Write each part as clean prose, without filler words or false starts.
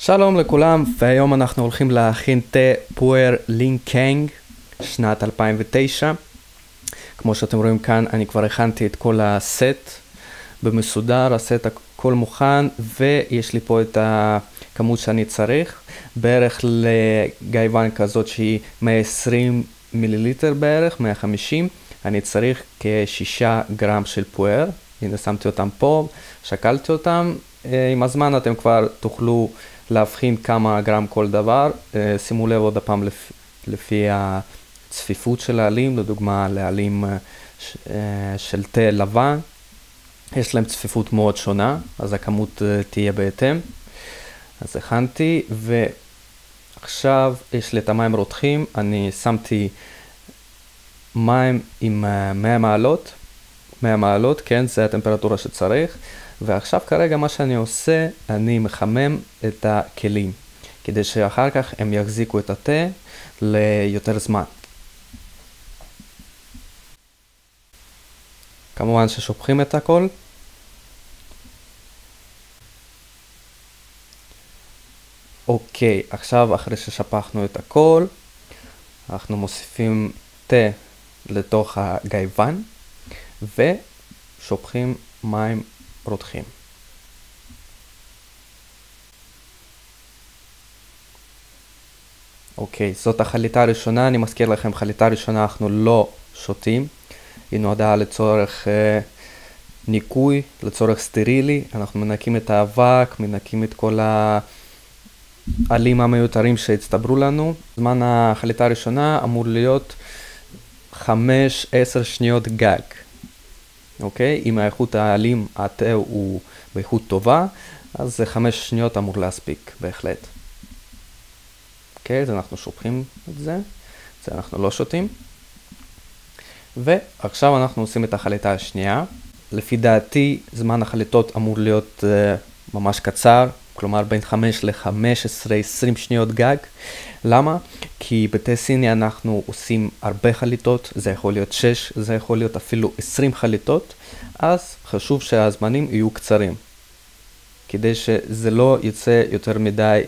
שלום לכולם, והיום אנחנו הולכים להכין תה פואר לינקנג שנת 2009. כמו שאתם רואים כאן, אני כבר הכנתי את כל הסט במסודר, הסט הכל מוכן, ויש לי פה את הכמות שאני צריך, בערך לגייבן כזאת שהיא 120 מיליליטר בערך, 150. אני צריך כ6 גרם של פואר, הנה שמתי אותם פה, שקלתי אותם. עם הזמן אתם כבר תוכלו להבחין כמה גרם כל דבר. שימו לב עוד הפעם לפי הצפיפות של העלים, לדוגמה לעלים של תה לבן, יש להם צפיפות מאוד שונה, אז הכמות תהיה בהתאם. אז הכנתי, ועכשיו יש לי את המים רותחים, אני שמתי מים עם 100 מעלות, 100 מעלות, כן, זה הטמפרטורה שצריך. ועכשיו כרגע מה שאני עושה, אני מחמם את הכלים, כדי שאחר כך הם יחזיקו את התה ליותר זמן. כמובן ששופכים את הכל. אוקיי, עכשיו אחרי ששפכנו את הכל, אנחנו מוסיפים תה לתוך הגייבן, ושופכים מים רותחים. אוקיי, זאת החליטה הראשונה. אני מזכיר לכם, חליטה ראשונה אנחנו לא שותים. היא נועדה לצורך ניקוי, לצורך סטרילי. אנחנו מנקים את האבק, מנקים את כל העלים המיותרים שהצטברו לנו. זמן החליטה הראשונה אמור להיות 5-10 שניות גג. אוקיי, אם האיכות העלים, התה הוא באיכות טובה, אז 5 שניות אמור להספיק, בהחלט. אוקיי, אז אנחנו שופכים את זה אנחנו לא שותים. ועכשיו אנחנו עושים את החליטה השנייה. לפי דעתי, זמן החליטות אמור להיות ממש קצר, כלומר בין 5 ל-15-20 שניות גג. למה? כי בתה סיני אנחנו עושים הרבה חליטות, זה יכול להיות 6, זה יכול להיות אפילו 20 חליטות, אז חשוב שהזמנים יהיו קצרים, כדי שזה לא יצא יותר מדי,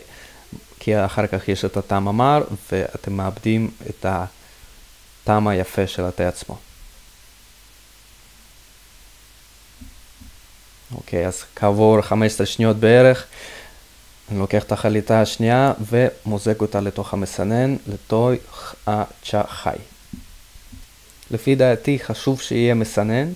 כי אחר כך יש את הטעם המר, ואתם מאבדים את הטעם היפה של התה עצמו. אוקיי, אז כעבור 15 שניות בערך, אני לוקח את החליטה השנייה ומוזג אותה לתוך המסנן, לתוך הצ'ה חי. לפי דעתי חשוב שיהיה מסנן,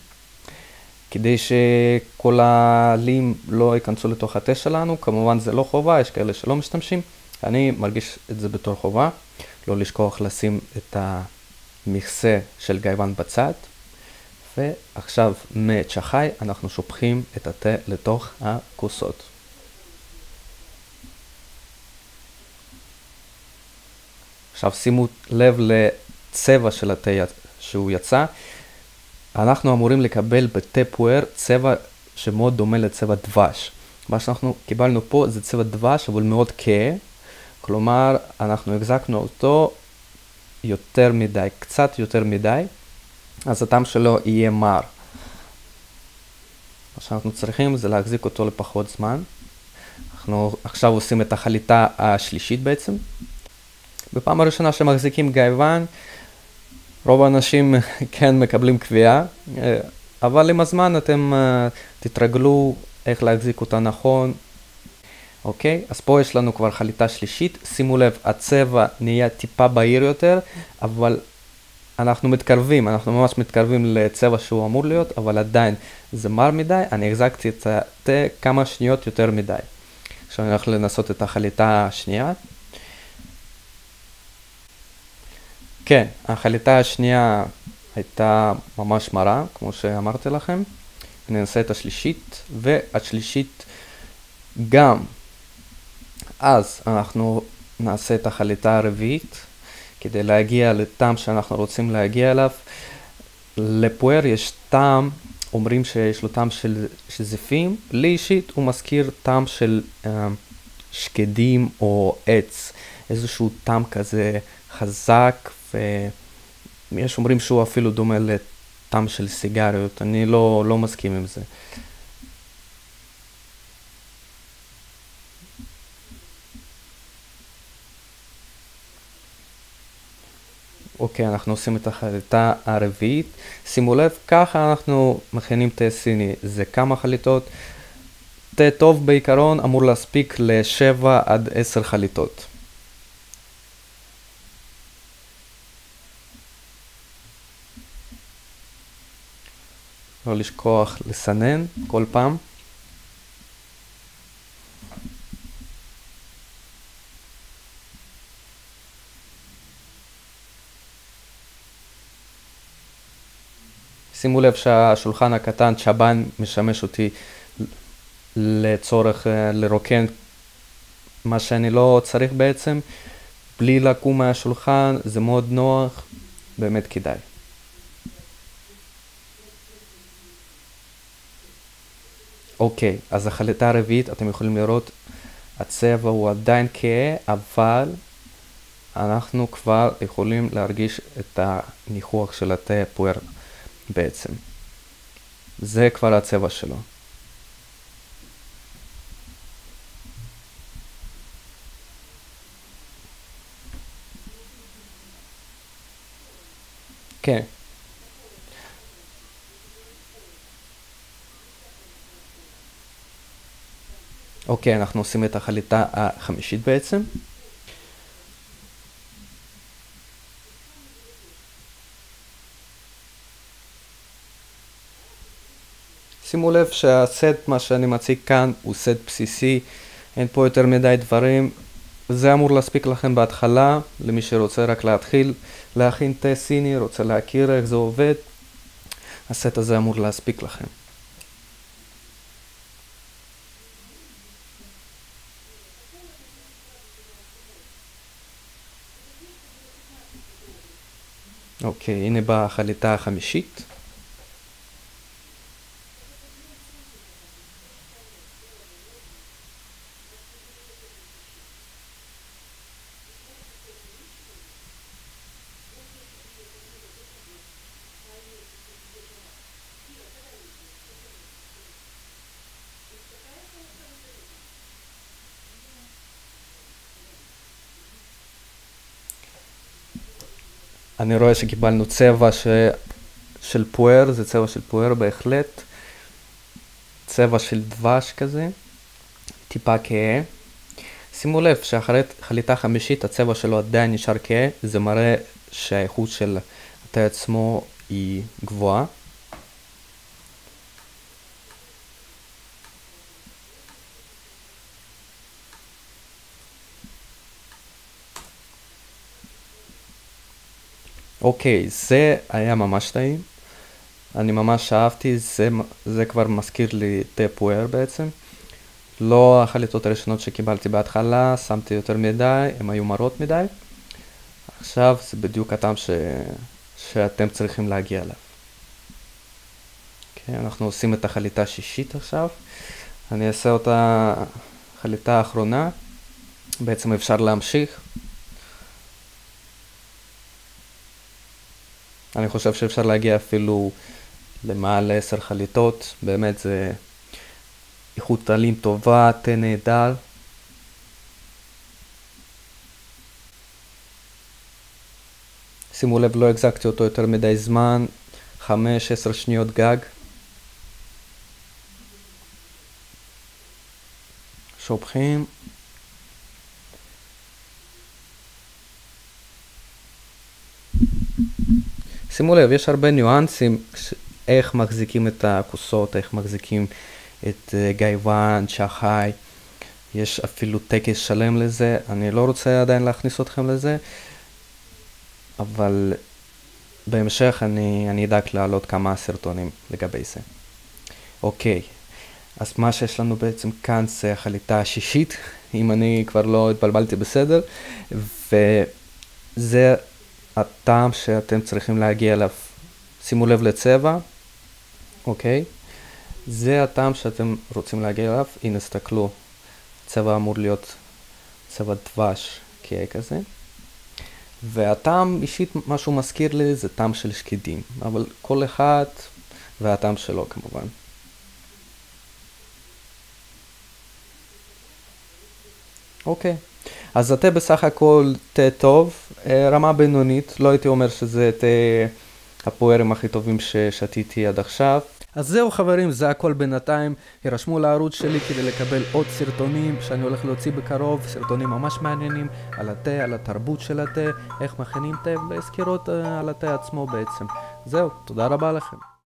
כדי שכל העלים לא ייכנסו לתוך התה שלנו. כמובן זה לא חובה, יש כאלה שלא משתמשים. אני מרגיש את זה בתור חובה, לא לשכוח לשים את המכסה של גייבן בצד. ועכשיו מצ'ה חי אנחנו שופכים את התה לתוך הכוסות. עכשיו שימו לב לצבע של התה שהוא יצא. אנחנו אמורים לקבל בתה פואר צבע שמאוד דומה לצבע דבש. מה שאנחנו קיבלנו פה זה צבע דבש, אבל מאוד כהה. כלומר, אנחנו החזקנו אותו יותר מדי, קצת יותר מדי, אז הטעם שלו יהיה מר. מה שאנחנו צריכים זה להחזיק אותו לפחות זמן. אנחנו עכשיו עושים את החליטה השלישית בעצם. בפעם הראשונה שמחזיקים גייבן, רוב האנשים כן מקבלים קביעה, אבל עם הזמן אתם תתרגלו איך להחזיק אותה נכון. אוקיי, אז פה יש לנו כבר חליטה שלישית. שימו לב, הצבע נהיה טיפה בהיר יותר, אבל אנחנו מתקרבים, אנחנו ממש מתקרבים לצבע שהוא אמור להיות, אבל עדיין זה מר מדי. אני החזקתי את התה כמה שניות יותר מדי. עכשיו אני הולך לנסות את החליטה השנייה. כן, החליטה השנייה הייתה ממש מרה, כמו שאמרתי לכם. אני אנסה את השלישית, והשלישית גם. אז אנחנו נעשה את החליטה הרביעית, כדי להגיע לטעם שאנחנו רוצים להגיע אליו. לפואר יש טעם, אומרים שיש לו טעם של זיפים. לי אישית הוא מזכיר טעם של שקדים או עץ, איזשהו טעם כזה חזק, ויש אומרים שהוא אפילו דומה לטעם של סיגריות. אני לא מסכים עם זה. אוקיי, אנחנו עושים את החליטה הרביעית. שימו לב, ככה אנחנו מכינים תה סיני. זה כמה חליטות. תה טוב בעיקרון אמור להספיק ל7 עד 10 חליטות. לא לשכוח לסנן כל פעם. שימו לב שהשולחן הקטן צ'אבן משמש אותי לצורך לרוקן מה שאני לא צריך בעצם, בלי לקום מהשולחן, זה מאוד נוח, באמת כדאי. אוקיי, אז החליטה הרביעית, אתם יכולים לראות, הצבע הוא עדיין כהה, אבל אנחנו כבר יכולים להרגיש את הניחוח של התה פואר בעצם. זה כבר הצבע שלו. כן. אוקיי, אנחנו עושים את החליטה החמישית בעצם. שימו לב שהסט, מה שאני מציג כאן, הוא סט בסיסי, אין פה יותר מדי דברים. זה אמור להספיק לכם בהתחלה, למי שרוצה רק להתחיל להכין תה סיני, רוצה להכיר איך זה עובד, הסט הזה אמור להספיק לכם. אוקיי, הנה באה החליטה החמישית. אני רואה שקיבלנו צבע של פואר, זה צבע של פואר בהחלט. צבע של דבש כזה, טיפה כהה. שימו לב שאחרי חליטה חמישית הצבע שלו עדיין נשאר כהה, זה מראה שהאיכות של התה עצמו היא גבוהה. אוקיי, זה היה ממש טעים. אני ממש אהבתי, זה כבר מזכיר לי תה פואר בעצם. לא החליטות הראשונות שקיבלתי בהתחלה, שמתי יותר מדי, הם היו מרות מדי. עכשיו זה בדיוק הטעם שאתם צריכים להגיע אליו. אוקיי, אנחנו עושים את החליטה השישית עכשיו. אני אעשה אותה חליטה האחרונה. בעצם אפשר להמשיך. אני חושב שאפשר להגיע אפילו למעל 10 חליטות. באמת זה איכות טעלים טובה, תה נהדר. שימו לב, לא החזקתי אותו יותר מדי זמן, 5-10 שניות גג. שופכים. שימו לב, יש הרבה ניואנסים איך מחזיקים את הכוסות, איך מחזיקים את גייוואן, שחאי. יש אפילו טקס שלם לזה, אני לא רוצה עדיין להכניס אתכם לזה, אבל בהמשך אני אדאג להעלות כמה סרטונים לגבי זה. אוקיי, אז מה שיש לנו בעצם כאן זה החליטה השישית, אם אני כבר לא התבלבלתי בסדר, וזה הטעם שאתם צריכים להגיע אליו. שימו לב לצבע, אוקיי? זה הטעם שאתם רוצים להגיע אליו. הנה, תסתכלו, הצבע אמור להיות צבע דבש כהה כזה. והטעם אישית, מה שהוא מזכיר לי, זה טעם של שקדים, אבל כל אחד והטעם שלו כמובן. אוקיי, אז התה בסך הכל תה טוב, רמה בינונית, לא הייתי אומר שזה תה הפוארים הכי טובים ששתיתי עד עכשיו. אז זהו חברים, זה הכל בינתיים. הירשמו לערוץ שלי כדי לקבל עוד סרטונים שאני הולך להוציא בקרוב, סרטונים ממש מעניינים על התה, על התרבות של התה, איך מכינים תה וסקירות על התה עצמו בעצם. זהו, תודה רבה לכם.